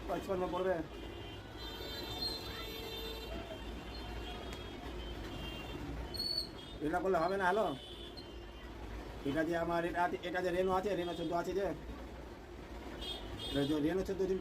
55 পড়বে। এটা করলে হবে না। হ্যালো, এটা যে আমার এটা যে রেনো আছে, রেনো 14 আছে, যে রেনো 14 দিন